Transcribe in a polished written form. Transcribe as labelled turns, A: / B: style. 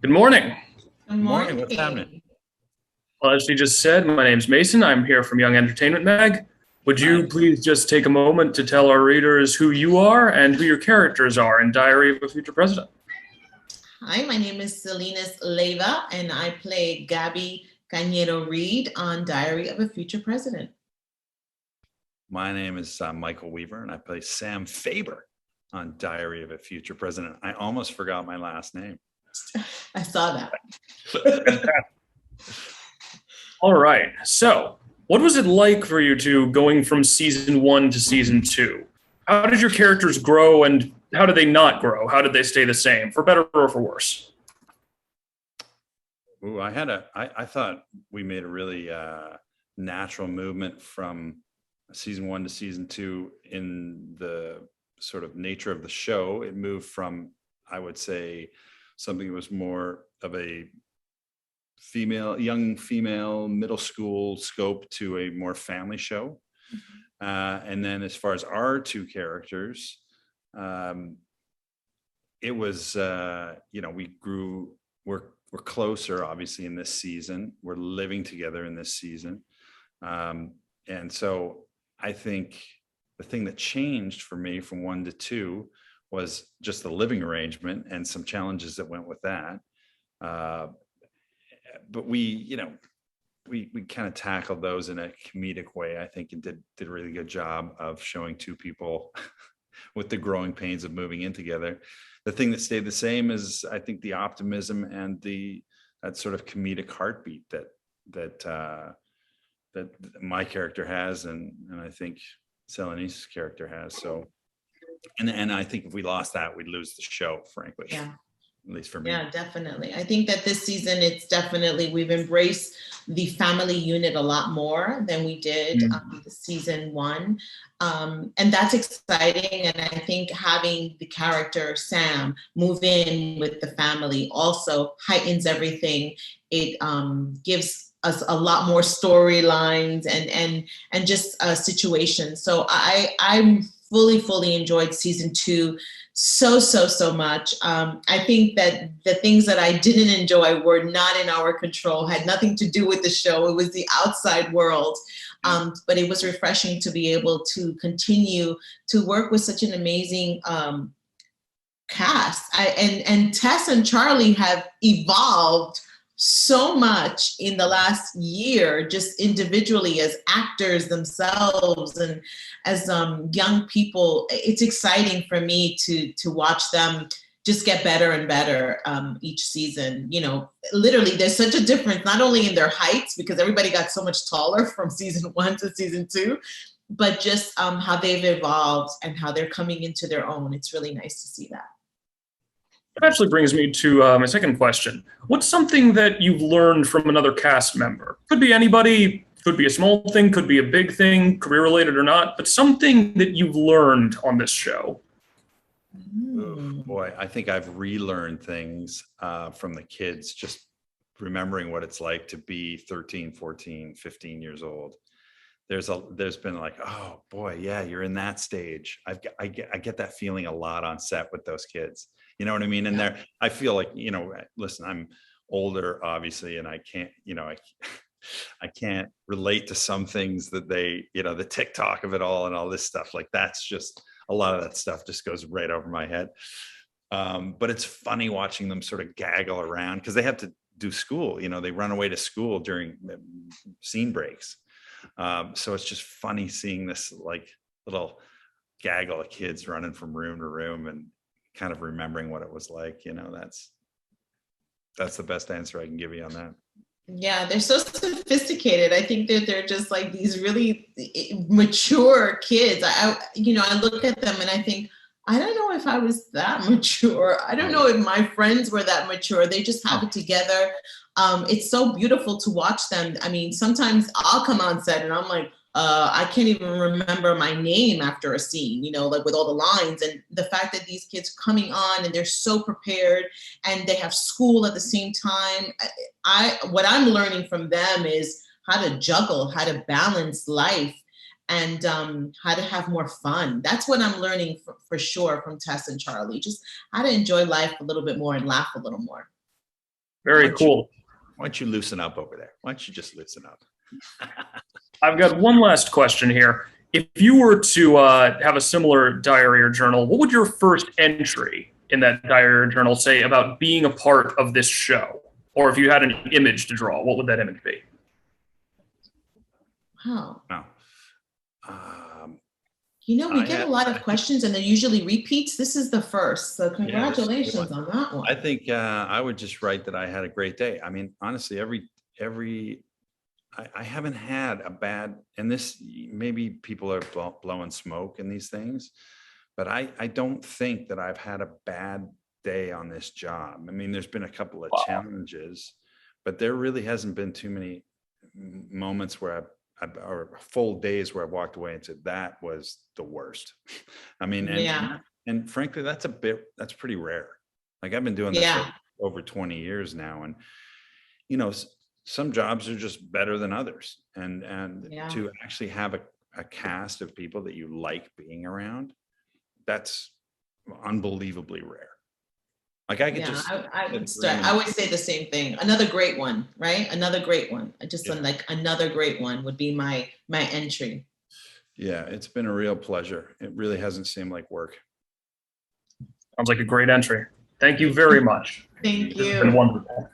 A: Good morning.
B: Good
C: Morning, what's happening?
B: morning.
A: Well, as she just said, my name's Mason. I'm here from Young Entertainment Mag. Would you
C: Nice.
A: please just take a moment to tell our readers who you are and who your characters are in Diary of a Future President?
B: Hi, my name is Selenis Leyva, and I play Gabi Caño-Reed on Diary of a Future President.
C: My name is Michael Weaver, and I play Sam Faber on Diary of a Future President. I almost forgot my last name.
B: I saw that.
A: All right. So, what was it like for you two going from season one to season two? How did your characters grow and how did they not grow? How did they stay the same, for better or for worse?
C: Ooh, I thought we made a really natural movement from season one to season two in the sort of nature of the show. It moved from, I would say, something that was more of a young female, middle school scope to a more family show. And then as far as our two characters, it was, we're closer, obviously, in this season. We're living together in this season. And so I think the thing that changed for me from one to two was just the living arrangement and some challenges that went with that. But we kind of tackled those in a comedic way, I think, and did a really good job of showing two people with the growing pains of moving in together. The thing that stayed the same is, I think, the optimism and that sort of comedic heartbeat that my character has, and I think Selenis' character has. So, and I think if we lost that, we'd lose the show, frankly.
B: Yeah.
C: At least for me.
B: Yeah, definitely. I think that this season, we've embraced the family unit a lot more than we did season one. And that's exciting. And I think having the character Sam move in with the family also heightens everything. It gives us a lot more storylines and just situations. So I'm fully enjoyed season two so much. I think that the things that I didn't enjoy were not in our control, had nothing to do with the show. It was the outside world. But it was refreshing to be able to continue to work with such an amazing cast. And Tess and Charlie have evolved so much in the last year, just individually as actors themselves and as young people. It's exciting for me to watch them just get better and better each season. You know, literally there's such a difference, not only in their heights, because everybody got so much taller from season one to season two, but just how they've evolved and how they're coming into their own. It's really nice to see that.
A: That actually brings me to my second question. What's something that you've learned from another cast member? Could be anybody, could be a small thing, could be a big thing, career related or not, but something that you've learned on this show.
C: Oh, boy, I think I've relearned things from the kids, just remembering what it's like to be 13, 14, 15 years old. There's been like, oh boy, yeah, you're in that stage. I get that feeling a lot on set with those kids. You know what I mean? And I feel like, listen, I'm older, obviously, and I can't, I can't relate to some things that they, the TikTok of it all and all this stuff. Like, that's just, a lot of that stuff just goes right over my head. But it's funny watching them sort of gaggle around because they have to do school. They run away to school during scene breaks. So it's just funny seeing this like little gaggle of kids running from room to room and kind of remembering what it was like. That's the best answer I can give you on that.
B: Yeah, they're so sophisticated. I think that they're just like these really mature kids. I look at them and I think, I don't know if I was that mature. I don't know if my friends were that mature. They just have it together. It's so beautiful to watch them. I mean, sometimes I'll come on set and I'm like, I can't even remember my name after a scene, like with all the lines. And the fact that these kids coming on and they're so prepared and they have school at the same time. What I'm learning from them is how to juggle, how to balance life and how to have more fun. That's what I'm learning for sure from Tess and Charlie, just how to enjoy life a little bit more and laugh a little more.
A: Very cool.
C: Why don't you loosen up over there? Why don't you just loosen up?
A: I've got one last question here. If you were to have a similar diary or journal, what would your first entry in that diary or journal say about being a part of this show? Or if you had an image to draw, what would that image be?
B: Wow.
C: No.
B: We get a lot of questions and they're usually repeats. This is the first. So congratulations on that one.
C: I think I would just write that I had a great day. I mean, honestly, I haven't had a bad, and this, maybe people are blowing smoke in these things, but I don't think that I've had a bad day on this job. I mean, there's been a couple of challenges, but there really hasn't been too many moments where or full days where I walked away and said, that was the worst. I mean, and frankly, that's pretty rare. Like I've been doing this for over 20 years now. And, some jobs are just better than others. And to actually have a cast of people that you like being around, that's unbelievably rare. Like I could
B: I always say the same thing. Another great one, right? Another great one. Like another great one would be my entry.
C: Yeah, it's been a real pleasure. It really hasn't seemed like work.
A: Sounds like a great entry. Thank you very much.
B: Thank you.
A: It's been wonderful.